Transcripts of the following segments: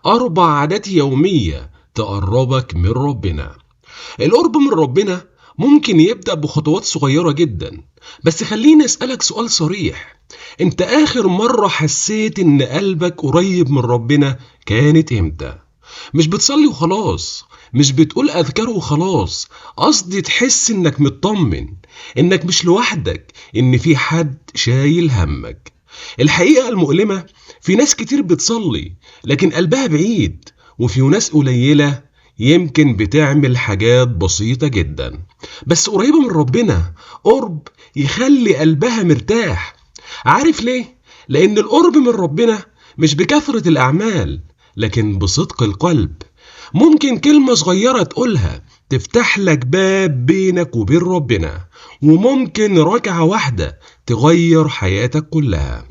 4 عادات يومية تقربك من ربنا. القرب من ربنا ممكن يبدأ بخطوات صغيرة جدا، بس خليني أسألك سؤال صريح. انت آخر مرة حسيت ان قلبك قريب من ربنا كانت امتى؟ مش بتصلي وخلاص، مش بتقول أذكار وخلاص، قصدي تحس انك مطمن، انك مش لوحدك، ان في حد شايل همك. الحقيقة المؤلمة، في ناس كتير بتصلي لكن قلبها بعيد، وفي ناس قليلة يمكن بتعمل حاجات بسيطة جدا بس قريبة من ربنا، قرب يخلي قلبها مرتاح. عارف ليه؟ لأن القرب من ربنا مش بكثرة الأعمال لكن بصدق القلب. ممكن كلمة صغيرة تقولها تفتح لك باب بينك وبين ربنا، وممكن ركعة واحدة تغير حياتك كلها.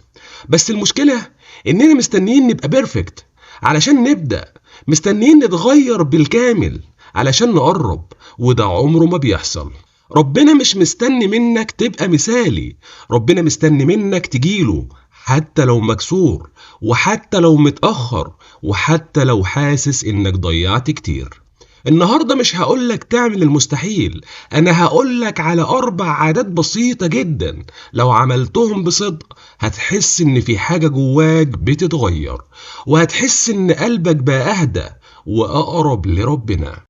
بس المشكلة إننا مستنيين نبقى بيرفكت علشان نبدأ، مستنيين نتغير بالكامل علشان نقرب، وده عمره ما بيحصل. ربنا مش مستني منك تبقى مثالي، ربنا مستني منك تجيله حتى لو مكسور، وحتى لو متأخر، وحتى لو حاسس إنك ضيعت كتير. النهاردة مش هقولك تعمل المستحيل، أنا هقولك على 4 عادات بسيطة جدا لو عملتهم بصدق هتحس إن في حاجة جواك بتتغير، وهتحس إن قلبك بقى أهدى وأقرب لربنا.